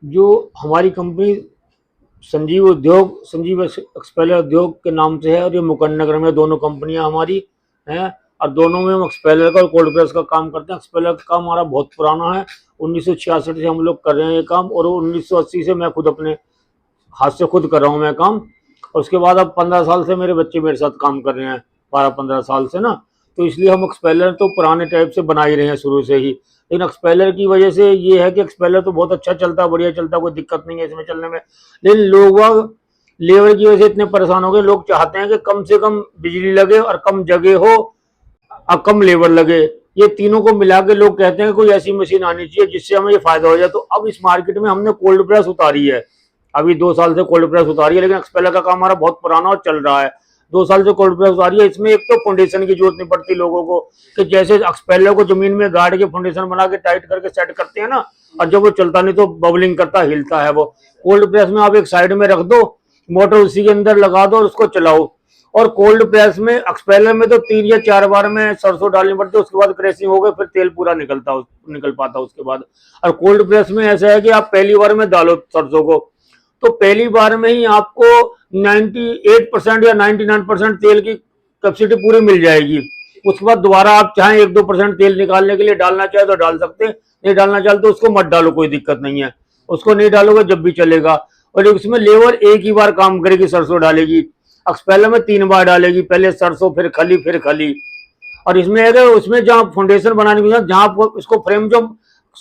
जो हमारी company Sanjeev expeller उद्योग के नाम से है, और ये मुकंदनगर में दोनों कंपनियां हमारी हैं। और दोनों में हम एक्सपेलर का और कोल्ड प्रेस का काम करते हैं। एक्सपेलर का काम हमारा बहुत पुराना है, 1966 से हम लोग कर रहे हैं ये काम, और 1980 से मैं खुद अपने हाथ से खुद कर रहा हूँ मैं काम। और उसके बाद अब 15 साल से मेरे बच्चे मेरे साथ काम कर रहे हैं, 12-15 साल से ना। तो इसलिए हम एक्सपेलर तो पुराने टाइप से बना ही रहे हैं शुरू से ही। लेकिन एक्सपेलर की वजह से ये है कि एक्सपेलर तो बहुत अच्छा चलता है, बढ़िया चलता है, कोई दिक्कत नहीं है इसमें चलने में। लेकिन लोग लेबर की वजह से इतने परेशान हो गए, लोग चाहते हैं कि कम से कम बिजली लगे और कम जगह हो और कम लेबर लगे। ये तीनों को मिला के लोग कहते हैं कि कोई ऐसी मशीन आनी चाहिए जिससे हमें ये फायदा हो जाए। तो अब इस मार्केट में हमने कोल्ड प्रेस उतारी है, अभी 2 साल से कोल्ड प्रेस उतारी है। लेकिन एक्सपेलर का काम हमारा बहुत पुराना और चल रहा है। 2 साल से कोल्ड प्रेस उतारी है। इसमें एक तो फाउंडेशन की जरूरत नहीं पड़ती लोगों को, कि जैसे एक्सपेलर को जमीन में गाड़ के फाउंडेशन बना के टाइट करके सेट करते हैं ना, और जब वो चलता नहीं तो बबलिंग करता हिलता है। वो कोल्ड प्रेस में आप एक साइड में रख दो, मोटर उसी के अंदर लगा दो और उसको चलाओ। और कोल्ड प्रेस में, एक्सपेलर में तो 3 या 4 बार में सरसों डालनी पड़ती है, उसके बाद क्रैशिंग हो गई, फिर तेल पूरा निकल पाता उसके बाद। और कोल्ड प्रेस में ऐसा है कि आप पहली बार में डालो सरसों को, तो पहली बार में ही आपको 98% या 99% तेल की कैपेसिटी पूरी मिल जाएगी। उसके बाद दोबारा आप चाहें 1-2% तेल निकालने के लिए डालना चाहे तो डाल सकते हैं, नहीं डालना चाहे तो उसको मत डालो, कोई दिक्कत नहीं है। उसको नहीं डालोगे जब भी चलेगा। और उसमें लेबर एक ही बार काम करेगी, सरसों डालेगी। एक्सपेलर में 3 बार डालेगी, पहले सरसों फिर खली फिर खली। और इसमें है कि उसमें जहाँ फाउंडेशन बनाने के बाद जहाँ आपको इसको फ्रेम, जो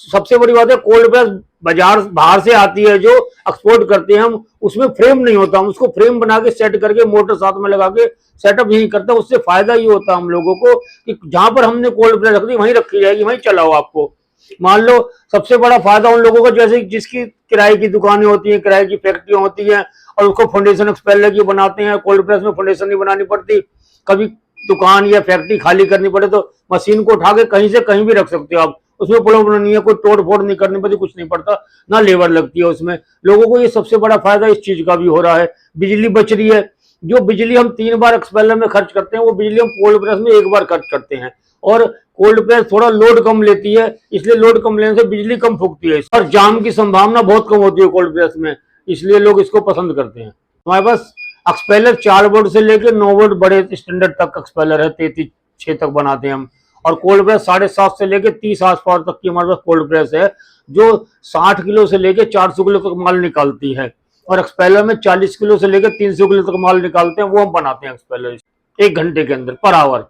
सबसे बड़ी बात है, कोल्ड प्रेस बाजार बाहर से आती है जो एक्सपोर्ट करते हैं हम, उसमें फ्रेम नहीं होता। हम उसको फ्रेम बना के सेट करके मोटर साथ में लगा के सेटअप यही करते हैं। उससे फायदा ये होता है हम लोगों को कि जहां पर हमने कोल्ड प्रेस रख दी वहीं रखी जाएगी, वहीं चलाओ आपको। मान लो सबसे बड़ा फायदा उन लोगों को, जैसे जिसकी किराए की दुकानें होती हैं, किराए की फैक्ट्रियां होती हैं, और उसको फाउंडेशन एक्सपेलर की बनाते हैं। कोल्ड प्रेस में फाउंडेशन नहीं बनानी पड़ती। कभी दुकान या फैक्ट्री खाली करनी पड़े तो मशीन को उठा के कहीं से कहीं भी रख सकते हो आप। उसमें प्रॉब्लम नहीं है, कोई तोड़ फोड़ नहीं करनी पड़ती, कुछ नहीं पड़ता, ना लेबर लगती है उसमें। लोगों को ये सबसे बड़ा फायदा इस चीज का भी हो रहा है। बिजली बच रही है। जो बिजली हम 3 बार एक्सपेलर में खर्च करते हैं, वो बिजली हम कोल्ड प्रेस में 1 बार खर्च करते हैं। और कोल्ड प्रेस थोड़ा लोड कम लेती है, इसलिए लोड कम लेने से बिजली कम फूकती है, और जाम की संभावना बहुत कम होती है कोल्ड प्रेस में, इसलिए लोग इसको पसंद करते हैं। हमारे पास एक्सपेलर 4 बोर्ड से लेकर 9 बोर्ड बड़े स्टैंडर्ड तक एक्सपेलर है, 33-6 तक बनाते हैं हम। और कोल्ड प्रेस 7.5 से लेकर 30 आस पास तक की हमारे पास कोल्ड प्रेस है, जो 60 किलो से लेकर 400 किलो तक माल निकालती है। और एक्सपेलर में 40 किलो से लेकर 300 किलो तक माल निकालते हैं, वो हम बनाते हैं एक्सपेलर 1 घंटे के अंदर पर आवर।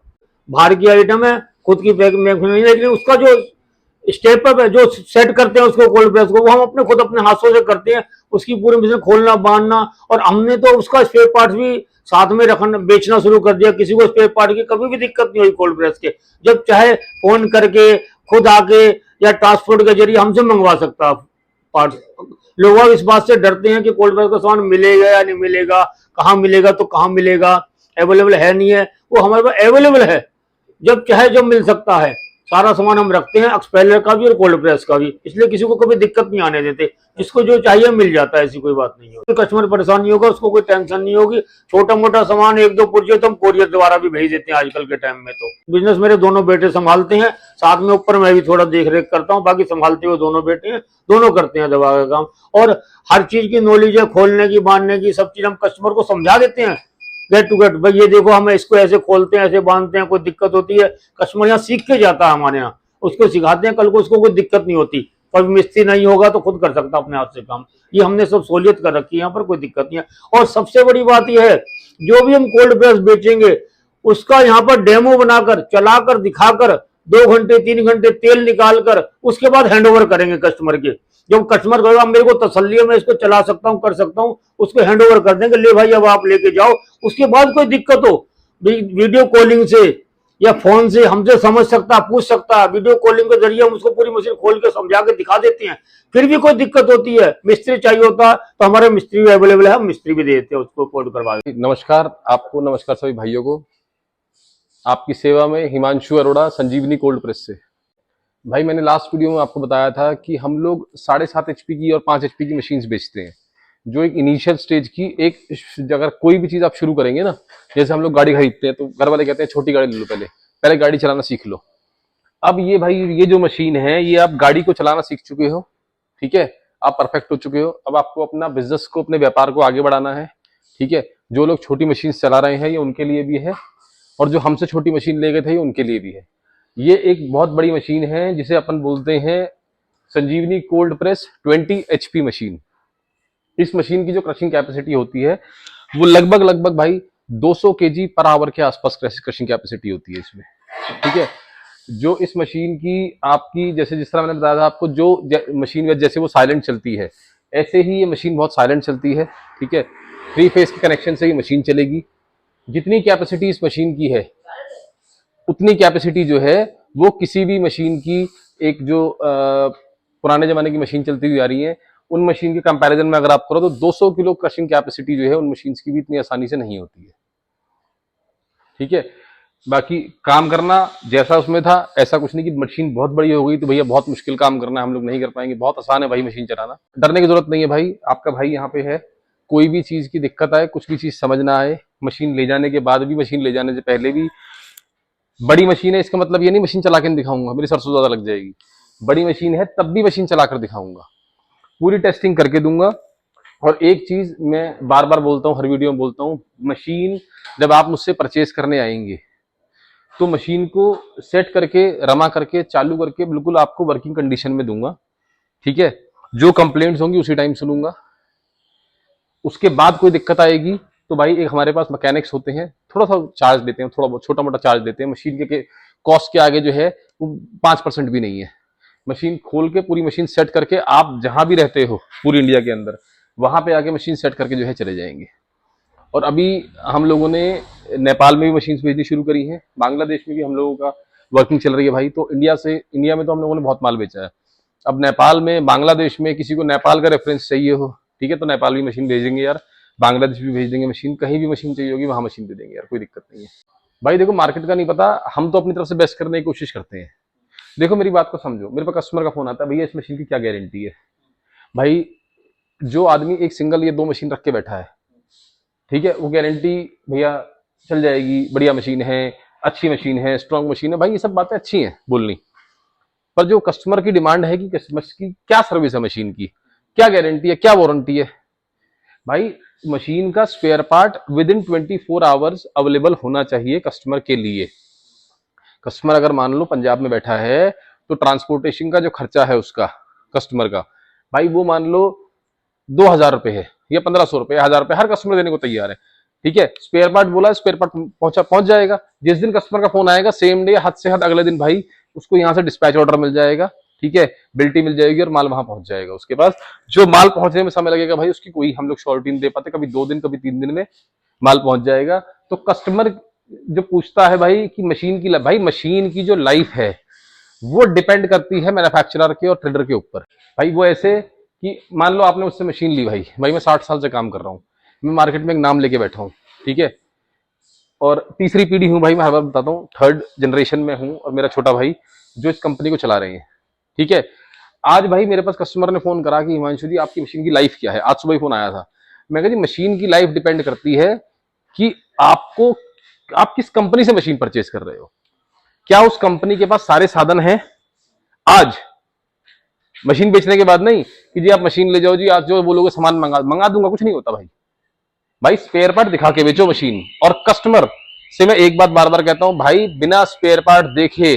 बाहर की आइटम है, खुद की पैक में नहीं, लेकिन उसका जो स्टेप अप है, जो सेट करते हैं उसको कोल्ड प्रेस को, वो हम अपने खुद अपने हाथों से करते हैं। उसकी पूरी मशीन खोलना बांधना, और हमने तो उसका स्पेयर पार्ट भी साथ में रखना, बेचना शुरू कर दिया। किसी को स्पेयर पार्ट की कभी भी दिक्कत नहीं हुई कोल्ड प्रेस के। जब चाहे फोन करके, खुद आके, या ट्रांसपोर्ट के जरिए हमसे मंगवा सकता है पार्ट। लोग इस बात से डरते हैं कि कोल्ड प्रेस का सामान मिलेगा या नहीं मिलेगा, कहाँ मिलेगा तो कहाँ मिलेगा, अवेलेबल है नहीं है। वो हमारे पास अवेलेबल है, जब चाहे जब मिल सकता है। सारा सामान हम रखते हैं, एक्सपेलर का भी और कोल्ड प्रेस का भी, इसलिए किसी को कभी दिक्कत नहीं आने देते। जिसको जो चाहिए मिल जाता है, ऐसी कोई बात नहीं होगी। कस्टमर परेशान नहीं होगा, उसको कोई टेंशन नहीं होगी। छोटा मोटा सामान 1-2 पुर्जे तो हम कोरियर द्वारा भी भेज देते हैं आजकल के टाइम में। तो बिजनेस मेरे दोनों बेटे संभालते हैं, साथ में ऊपर मैं भी थोड़ा देख रेख करता हूँ, बाकी संभालते हुए दोनों बेटे हैं, दोनों करते हैं दवा का काम। और हर चीज की नॉलेज है, खोलने की, बांधने की, सब चीज हम कस्टमर को समझा देते हैं गेट टू गेट। भाई ये देखो, हम इसको ऐसे खोलते हैं, ऐसे बांधते हैं, कोई दिक्कत होती है, कस्टमर यहाँ सीख के जाता है हमारे यहाँ, उसको सिखाते हैं, कल को उसको कोई दिक्कत नहीं होती। कभी मिस्त्री नहीं होगा तो खुद कर सकता अपने हाथ से काम। ये हमने सब सहूलियत कर रखी है, यहाँ पर कोई दिक्कत नहीं है। और सबसे बड़ी बात यह है, जो भी हम कोल्ड प्रेस बेचेंगे उसका यहाँ पर डेमो बनाकर, चलाकर, दिखाकर, 2 घंटे 3 घंटे तेल निकाल कर उसके बाद हैंड ओवर करेंगे कस्टमर के। जब कस्टमर कहेगा मेरे को तसल्ली है, मैं इसको चला सकता हूँ, कर सकता हूँ, उसको हैंड ओवर कर देंगे, ले भाई अब आप लेके जाओ। उसके बाद कोई दिक्कत हो, वीडियो कॉलिंग से या फोन से हमसे समझ सकता, पूछ सकता। वीडियो कॉलिंग के जरिए हम उसको पूरी मशीन खोल के समझा के दिखा देते हैं। फिर भी कोई दिक्कत होती है, मिस्त्री चाहिए होता तो हमारे मिस्त्री भी अवेलेबल है, हम मिस्त्री भी देते हैं, उसको कोड करवा देते हैं। नमस्कार आपको, नमस्कार सभी भाइयों को। आपकी सेवा में हिमांशु अरोड़ा, संजीवनी कोल्ड प्रेस से। भाई मैंने लास्ट वीडियो में आपको बताया था कि हम लोग 7.5 HP की और 5 HP की मशीन्स बेचते हैं, जो एक इनिशियल स्टेज की एक, अगर कोई भी चीज आप शुरू करेंगे ना, जैसे हम लोग गाड़ी खरीदते हैं तो घर वाले कहते हैं छोटी गाड़ी ले लो, पहले गाड़ी चलाना सीख लो। अब ये भाई, ये जो मशीन है, ये आप गाड़ी को चलाना सीख चुके हो, ठीक है, आप परफेक्ट हो चुके हो। अब आपको अपना बिजनेस को, अपने व्यापार को आगे बढ़ाना है। ठीक है, जो लोग छोटी मशीन चला रहे हैं ये उनके लिए भी है, और जो हमसे छोटी मशीन ले गए थे ये उनके लिए भी है। ये एक बहुत बड़ी मशीन है जिसे अपन बोलते हैं संजीवनी कोल्ड प्रेस 20 HP मशीन। इस मशीन की जो क्रशिंग कैपेसिटी होती है वो लगभग भाई 200 kg पर आवर के आसपास क्रशिंग कैपेसिटी होती है इसमें। ठीक है, जो इस मशीन की आपकी, जैसे जिस तरह मैंने बताया था आपको, जो मशीन जैसे वो साइलेंट चलती है, ऐसे ही ये मशीन बहुत साइलेंट चलती है। ठीक है, 3 फेज के कनेक्शन से ये मशीन चलेगी। जितनी कैपेसिटी इस मशीन की है उतनी कैपेसिटी जो है वो किसी भी मशीन की, एक जो पुराने जमाने की मशीन चलती हुई आ रही है उन मशीन के कंपैरिजन में अगर आप करो तो 200 किलो क्रशिंग कैपेसिटी जो है उन मशीन की भी इतनी आसानी से नहीं होती है। ठीक है, बाकी काम करना जैसा उसमें था ऐसा कुछ नहीं कि मशीन बहुत बड़ी हो गई तो भैया बहुत मुश्किल काम करना है, हम लोग नहीं कर पाएंगे। बहुत आसान है भाई मशीन चलाना, डरने की जरूरत नहीं है भाई। आपका भाई यहाँ पे है, कोई भी चीज की दिक्कत आए, कुछ भी चीज समझ ना आए, मशीन ले जाने के बाद भी, मशीन ले जाने से पहले भी, बड़ी मशीन है इसका मतलब ये नहीं मशीन चला के नहीं दिखाऊंगा, मेरी सरसों ज्यादा लग जाएगी। बड़ी मशीन है तब भी मशीन चलाकर दिखाऊंगा, पूरी टेस्टिंग करके दूंगा। और एक चीज मैं बार बार बोलता हूँ, हर वीडियो में बोलता हूँ, मशीन जब आप मुझसे परचेज करने आएंगे तो मशीन को सेट करके, रमा करके, चालू करके बिल्कुल आपको वर्किंग कंडीशन में दूंगा। ठीक है, जो कंप्लेंट्स होंगी उसी टाइम सुनूंगा। उसके बाद कोई दिक्कत आएगी तो भाई एक हमारे पास मैकेनिक्स होते हैं, थोड़ा सा चार्ज देते हैं, थोड़ा बहुत छोटा मोटा चार्ज देते हैं। मशीन के कॉस्ट के आगे जो है वो 5% भी नहीं है। मशीन खोल के पूरी मशीन सेट करके आप जहां भी रहते हो पूरी इंडिया के अंदर, वहां पे आके मशीन सेट करके जो है चले जाएंगे। और अभी हम लोगों ने नेपाल में भी मशीन भेजनी शुरू करी है, बांग्लादेश में भी हम लोगों का वर्किंग चल रही है भाई। तो इंडिया में तो हम लोगों ने बहुत माल बेचा है। अब नेपाल में, बांग्लादेश में किसी को नेपाल का रेफरेंस चाहिए हो, ठीक है, तो नेपाल भी मशीन भेजेंगे यार, बांग्लादेश भी भेज देंगे मशीन, कहीं भी मशीन चाहिए होगी वहां मशीन दे देंगे यार, कोई दिक्कत नहीं है भाई। देखो मार्केट का नहीं पता, हम तो अपनी तरफ से बेस्ट करने की कोशिश करते हैं। देखो मेरी बात को समझो, मेरे पास कस्टमर का फोन आता है, भैया इस मशीन की क्या गारंटी है। भाई जो आदमी एक सिंगल ये 2 मशीन रख के बैठा है, ठीक है, वो गारंटी भैया चल जाएगी, बढ़िया मशीन है, अच्छी मशीन है, स्ट्रॉन्ग मशीन है, भाई ये सब बातें अच्छी हैं बोलनी। पर जो कस्टमर की डिमांड है कि कस्टमर की क्या सर्विस है, मशीन की क्या गारंटी है, क्या वारंटी है, भाई मशीन का spare part within 24 hours available होना चाहिए कस्टमर के लिए। कस्टमर अगर मान लो पंजाब में बैठा है तो ट्रांसपोर्टेशन का जो खर्चा है उसका, कस्टमर का, भाई वो मान लो 2000 रुपए है या 1500 रुपए, 1000 रुपए, हर कस्टमर देने को तैयार है। ठीक है, स्पेयर पार्ट बोला, स्पेयर पार्ट पहुंच जाएगा। जिस दिन कस्टमर का फोन आएगा सेम डे, हद से हद अगले दिन भाई उसको यहाँ से डिस्पैच ऑर्डर मिल जाएगा। ठीक है, बिल्टी मिल जाएगी और माल वहां पहुंच जाएगा उसके पास। जो माल पहुंचने में समय लगेगा भाई उसकी कोई हम लोग श्योरिटी नहीं दे पाते, कभी 2 दिन कभी 3 दिन में माल पहुंच जाएगा। तो कस्टमर जो पूछता है भाई कि मशीन की, भाई मशीन की जो लाइफ है वो डिपेंड करती है मैन्युफैक्चरर के और ट्रेडर के ऊपर। भाई वो ऐसे कि मान लो आपने उससे मशीन ली, भाई मैं 60 साल से काम कर रहा हूँ, मैं मार्केट में एक नाम लेके बैठा हूँ, ठीक है, और तीसरी पीढ़ी हूँ भाई, मैं हर बार बताता हूँ, 3rd जनरेशन में हूँ, और मेरा छोटा भाई जो इस कंपनी को चला रहे हैं। ठीक है, आज भाई मेरे पास कस्टमर ने फोन करा कि हिमांशु जी आपकी मशीन की लाइफ क्या है, आज सुबह ही फोन आया था। मैं कहा जी मशीन की लाइफ डिपेंड करती है कि आपको, आप किस कंपनी से मशीन परचेज कर रहे हो, क्या उस कंपनी के पास सारे साधन हैं। आज मशीन बेचने के बाद नहीं कि जी आप मशीन ले जाओ जी, आज जो बोलोगे सामान मंगा दूंगा, कुछ नहीं होता भाई। भाई स्पेयर पार्ट दिखा के बेचो मशीन। और कस्टमर से मैं एक बात बार बार कहता हूं भाई, बिना स्पेयर पार्ट देखे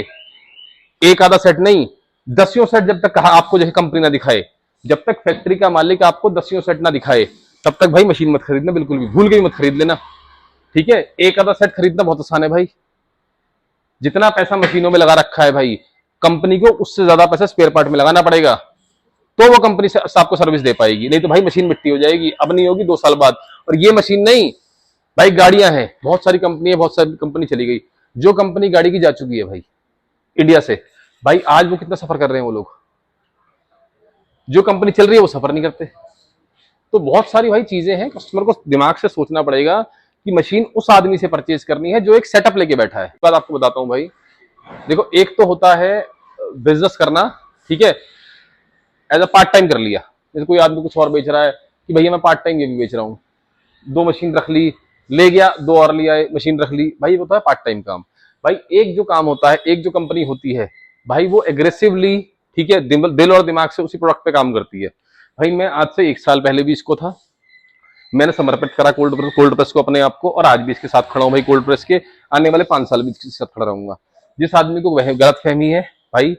एक आधा सेट नहीं, 10 सेट जब तक आपको जो है कंपनी ना दिखाए, जब तक फैक्ट्री का मालिक आपको 10 सेट ना दिखाए, तब तक भाई मशीन मत खरीदना, बिल्कुल भी भूल के भी मत खरीद लेना। ठीक है, एक आधा सेट खरीदना बहुत आसान है भाई, जितना पैसा मशीनों में लगा रखा है भाई, कंपनी को उससे ज्यादा पैसा स्पेयर पार्ट में लगाना पड़ेगा, तो वो कंपनी से आपको सर्विस दे पाएगी, नहीं तो भाई मशीन मिट्टी हो जाएगी, अब नहीं होगी 2 साल बाद। और ये मशीन नहीं भाई, गाड़ियां हैं, बहुत सारी कंपनी है, बहुत सारी कंपनी चली गई, जो कंपनी गाड़ी की जा चुकी है भाई इंडिया से, भाई आज वो कितना सफर कर रहे हैं वो लोग, जो कंपनी चल रही है वो सफर नहीं करते। तो बहुत सारी भाई चीजें हैं, कस्टमर को दिमाग से सोचना पड़ेगा कि मशीन उस आदमी से परचेज करनी है जो एक सेटअप लेके बैठा है। बात आपको बताता हूं भाई, देखो एक तो होता है बिजनेस करना, ठीक है, एज अ पार्ट टाइम कर लिया, जैसे कोई आदमी कुछ और बेच रहा है कि भैया मैं पार्ट टाइम ये भी बेच रहा हूँ, 2 मशीन रख ली, ले गया 2 और लिया, मशीन रख ली, भाई वो होता है पार्ट टाइम काम। भाई एक जो काम होता है, एक जो कंपनी होती है भाई, वो एग्रेसिवली, ठीक है, दिल और दिमाग से उसी प्रोडक्ट पे काम करती है। भाई मैं आज से 1 साल पहले भी इसको था, मैंने समर्पित करा कोल्ड प्रेस को अपने आप को, और आज भी इसके साथ खड़ा हूँ भाई कोल्ड प्रेस के। आने वाले 5 साल भी इसके साथ खड़ा रहूंगा। जिस आदमी को वह गलत फहमी है भाई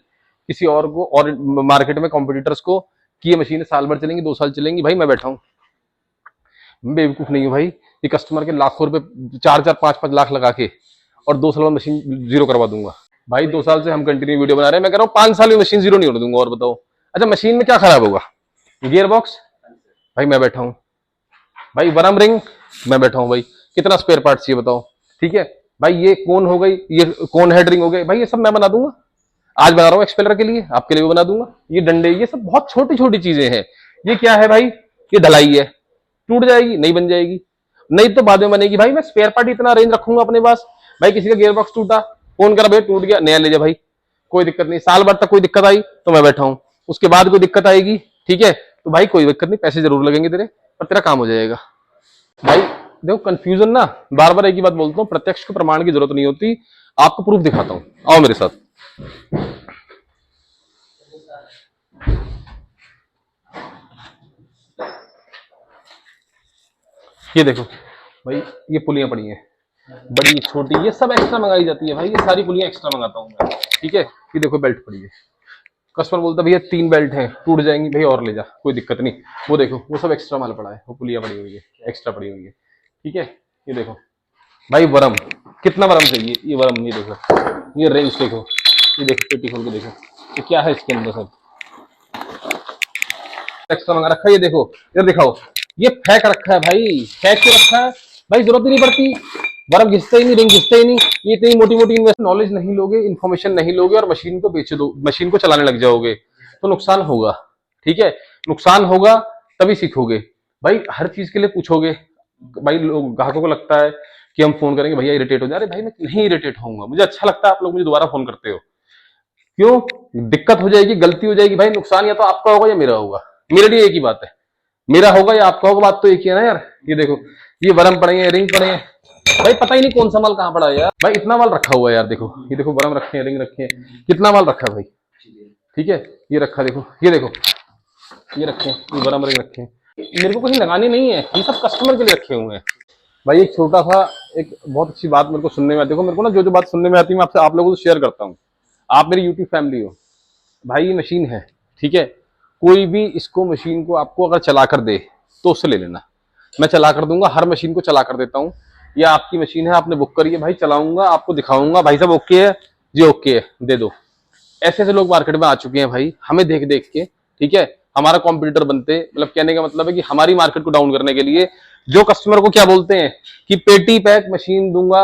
किसी और को और मार्केट में कॉम्पिटिटर्स को कि ये मशीनें साल भर चलेंगी 2 साल चलेंगी, भाई मैं बैठा हूँ, मैं बेवकूफ नहीं हूँ भाई। ये कस्टमर के लाखों रुपए 4-4 5-5 लाख लगा के और 2 साल में मशीन जीरो करवा दूंगा। भाई 2 साल से हम कंटिन्यू वीडियो बना रहे हैं, मैं कह रहा हूँ 5 साल में मशीन जीरो नहीं होने दूंगा। और बताओ अच्छा मशीन में क्या खराब होगा? गियर बॉक्स, भाई मैं बैठा हूँ। भाई वरम रिंग, मैं बैठा हूँ भाई। कितना स्पेयर पार्ट चाहिए बताओ? ठीक है भाई, ये कौन हो गई, ये कौन हेड रिंग हो गई, भाई ये सब मैं बना दूंगा। आज बना रहा हूँ एक्सपेलर के लिए, आपके लिए भी बना दूंगा। ये डंडे, ये सब बहुत छोटी छोटी चीजें हैं। ये क्या है भाई? ये ढलाई है, टूट जाएगी नहीं बन जाएगी, नहीं तो बाद में बनेगी। भाई मैं स्पेयर पार्ट इतना अरेंज रखूंगा अपने पास। भाई किसी का गियर बॉक्स टूटा, फोन करा भाई टूट गया, नया ले जा भाई, कोई दिक्कत नहीं। साल भर तक कोई दिक्कत आई तो मैं बैठा हूँ, उसके बाद कोई दिक्कत आएगी ठीक है तो भाई कोई दिक्कत नहीं, पैसे जरूर लगेंगे तेरे, पर तेरा काम हो जाएगा। भाई देखो कंफ्यूजन ना, बार बार एक ही बात बोलता हूँ, प्रत्यक्ष को प्रमाण की जरूरत नहीं होती। आपको प्रूफ दिखाता हूँ, आओ मेरे साथ। ये देखो भाई, ये पुलियां पड़ी हैं, बड़ी छोटी, ये सब एक्स्ट्रा मंगाई जाती है भाई। ये सारी पुलियां एक्स्ट्रा मंगाता हूँ मैं, ठीक है। ये देखो बेल्ट पड़ी है, कस्टमर बोलता भैया 3 बेल्ट हैं टूट जाएंगी, भैया और ले जा, कोई दिक्कत नहीं। वो देखो वो सब एक्स्ट्रा माल पड़ा है, वो पुलिया पड़ी हुई है, एक्स्ट्रा पड़ी हुई है, ठीक है। ये देखो भाई वरम, कितना वरम चाहिए? ये वरम, ये देखो, ये रेंज देखो, ये देखो पेटी खोल के देखो ये क्या है इसके अंदर, सब एक्स्ट्रा मंगा रखा है। ये देखो इधर दिखाओ, ये फेंक रखा है भाई, फेंक के रखा है भाई, जरूरत ही नहीं पड़ती। बर्फ घिसते ही नहीं, रिंग घिसते ही नहीं। ये इतनी मोटी मोटी इन्वेस्ट नॉलेज नहीं लोगे, इन्फॉर्मेशन नहीं लोगे और मशीन को बेच दो, मशीन को चलाने लग जाओगे तो नुकसान होगा, ठीक है। नुकसान होगा तभी सीखोगे। भाई हर चीज के लिए पूछोगे, भाई लोग ग्राहकों को लगता है कि हम फोन करेंगे भैया इरिटेट हो जा रहे, भाई मैं नहीं इरिटेट होऊंगा, मुझे अच्छा लगता है आप लोग मुझे दोबारा फोन करते हो। क्यों? दिक्कत हो जाएगी, गलती हो जाएगी भाई, नुकसान या तो आपका होगा या मेरा होगा। मेरे लिए एक ही बात है, मेरा होगा या आपका होगा, बात तो एक ही है ना यार। ये देखो ये वरम पड़े हैं, रिंग पड़े हैं, भाई पता ही नहीं कौन सा माल कहाँ पड़ा है यार। भाई इतना माल रखा हुआ है यार, देखो ये देखो वरम रखे हैं, रिंग रखे हैं, कितना माल रखा है भाई, ठीक है। ये रखा देखो, ये देखो ये रखे हैं, ये वरम रिंग रखे हैं, मेरे को कहीं लगानी नहीं है, ये सब कस्टमर के लिए रखे हुए हैं। भाई एक छोटा सा, एक बहुत अच्छी बात मेरे को सुनने में आती है, देखो मेरे को ना जो बात सुनने में आती है मैं आपसे आप लोगों को शेयर करता हूँ। आप मेरी यूट्यूब फैमिली हो भाई, ये मशीन है ठीक है, कोई भी इसको मशीन को आपको अगर चला कर दे तो उससे ले लेना, मैं चला कर दूंगा, हर मशीन को चला कर देता हूँ। या आपकी मशीन है आपने बुक करी है भाई, चलाऊंगा आपको दिखाऊंगा, भाई साहब ओके है जी, ओके है दे दो। ऐसे ऐसे लोग मार्केट में आ चुके हैं भाई, हमें देख देख के, ठीक है, हमारा कॉम्पिटिटर बनते, मतलब कहने का मतलब है कि हमारी मार्केट को डाउन करने के लिए जो कस्टमर को क्या बोलते हैं कि पेटी पैक मशीन दूंगा,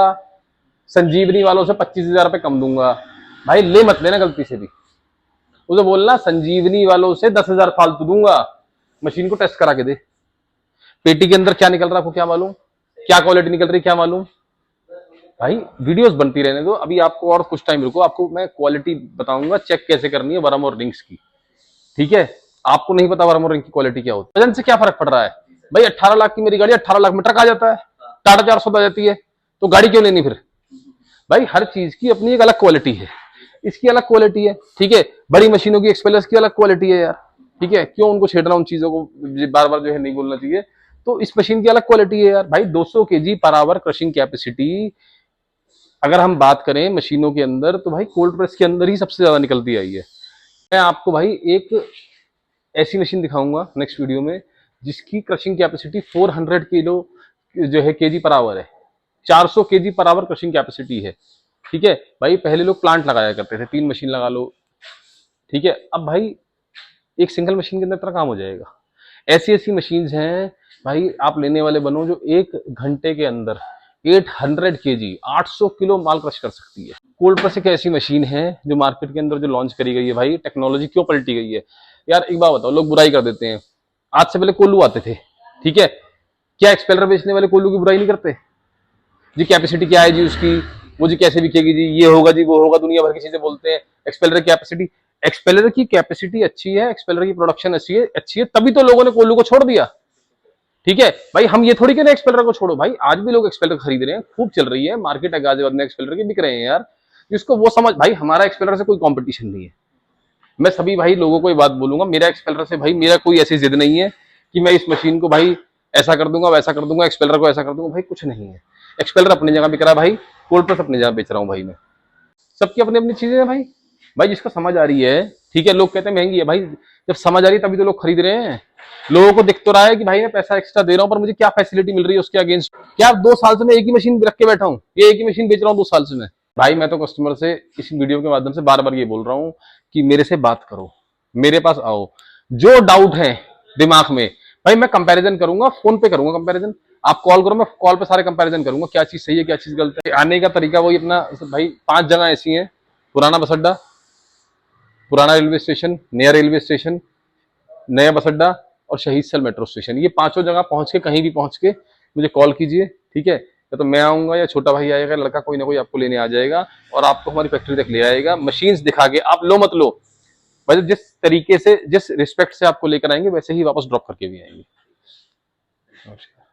संजीवनी वालों से 25,000 रुपए कम दूंगा। भाई ले मत लेना गलती से भी, उसे बोलना संजीवनी वालों से 10,000 फालतू दूंगा, मशीन को टेस्ट करा के दे, पेटी के अंदर क्या निकल रहा है आपको क्या मालूम, क्या क्वालिटी निकल रही क्या मालूम। भाई वीडियोस बनती रहने दो, अभी आपको और कुछ टाइम रुको, आपको मैं क्वालिटी बताऊंगा चेक कैसे करनी है वरम और रिंग्स की, ठीक है। आपको नहीं पता वरम और रिंग की क्वालिटी क्या होती है, वजन से क्या फर्क पड़ रहा है भाई। 18 लाख की मेरी गाड़ी 18 लाख में ट्रक आ जाता है, टाटा 400 आ जाती है, तो गाड़ी क्यों लेनी फिर? भाई हर चीज की अपनी एक अलग क्वालिटी है, इसकी अलग क्वालिटी है, ठीक है। बड़ी मशीनों की एक्सपेलर्स की अलग क्वालिटी है यार, ठीक है। क्यों उनको छेड़ना, उन चीजों को बार बार जो है नहीं बोलना चाहिए। तो इस मशीन की अलग क्वालिटी है यार भाई, 200 kg per hour crushing capacity अगर हम बात करें मशीनों के अंदर, तो भाई कोल्ड प्रेस के अंदर ही सबसे ज्यादा निकलती आई है। मैं आपको भाई एक ऐसी मशीन दिखाऊंगा नेक्स्ट वीडियो में जिसकी क्रशिंग कैपेसिटी 400 किलो जो है केजी पर आवर है, 400 kg per hour crushing capacity है, ठीक है। भाई पहले लोग प्लांट लगाया करते थे, 3 मशीन लगा लो, ठीक है। अब भाई एक सिंगल मशीन के अंदर इतना काम हो जाएगा। ऐसी ऐसी मशीन हैं भाई, आप लेने वाले बनो जो 1 घंटे के अंदर 800 kg 800 किलो माल क्रश कर सकती है। कोल्ड प्रेस एक ऐसी मशीन है जो मार्केट के अंदर जो लॉन्च करी गई है भाई, टेक्नोलॉजी क्यों पलटी गई है यार। एक बात बताओ, लोग बुराई कर देते हैं, आज से पहले कोल्लू आते थे, ठीक है, क्या एक्सपेलर बेचने वाले कोल्लू की बुराई नहीं करते जी? कैपेसिटी क्या है जी उसकी, वो जी कैसे बिकेगी जी, ये होगा जी वो होगा, दुनिया भर की चीजें बोलते हैं। एक्सपेलर कैपेसिटी, एक्सपेलर की कैपेसिटी अच्छी है, एक्सपेलर की प्रोडक्शन अच्छी है, तभी तो लोगों ने कोल्लू को छोड़ दिया, ठीक है। भाई हम ये थोड़ी कहते एक्सपेलर को छोड़ो, भाई आज भी लोग एक्सपेलर खरीद रहे हैं, खूब चल रही है मार्केट है गाजियाबाद में, एक्सपेलर के बिक रहे हैं यार, जिसको वो समझ, भाई हमारा एक्सपेलर से कोई कॉम्पिटिशन नहीं है, मैं सभी भाई लोगों को ये बात बोलूंगा, मेरा एक्सपेलर से भाई मेरा कोई ऐसी जिद नहीं है कि मैं इस मशीन को भाई ऐसा कर दूंगा वैसा कर दूंगा, एक्सपेलर को ऐसा कर दूंगा, भाई कुछ नहीं है। एक्सपेलर अपनी जगह बिक रहा है भाई, कोल्ड प्रेस अपनी जगह बेच रहा हूँ भाई मैं। सबकी अपनी अपनी चीजें हैं भाई। भाई जिसको समझ आ रही है ठीक है, लोग कहते हैं महंगी है, भाई जब समझ आ रही है तभी तो लोग खरीद रहे हैं। लोगों को दिख तो रहा है कि भाई मैं पैसा एक्स्ट्रा दे रहा हूँ पर मुझे क्या फैसिलिटी मिल रही है उसके अगेंस्ट। क्या 2 साल से मैं एक ही मशीन रख के बैठा हूँ, ये एक ही मशीन बेच रहा हूँ 2 साल से मैं। भाई मैं तो कस्टमर से इस वीडियो के माध्यम से बार बार ये बोल रहा हूँ कि मेरे से बात करो, मेरे पास आओ, जो डाउट है दिमाग में भाई मैं कंपैरिजन करूंगा, फोन पे करूंगा कंपैरिजन। आप कॉल करो, मैं कॉल पे सारे कंपैरिजन करूंगा, क्या चीज सही है क्या चीज गलत है। आने का तरीका वही अपना भाई, 5 जगह ऐसी हैं, पुराना बस अड्डा, पुराना रेलवे स्टेशन, नया रेलवे स्टेशन, नया बस अड्डा और शहीद स्थल मेट्रो स्टेशन। ये 5 जगह पहुंच के कहीं भी पहुंच के मुझे कॉल कीजिए, ठीक है। या तो मैं आऊंगा या छोटा भाई आएगा, लड़का कोई ना कोई आपको लेने आ जाएगा और आपको हमारी फैक्ट्री तक ले आएगा, मशीन्स दिखा के। आप लो मत लो, मतलब जिस तरीके से जिस रिस्पेक्ट से आपको लेकर आएंगे वैसे ही वापस ड्रॉप करके भी आएंगे। नमस्कार।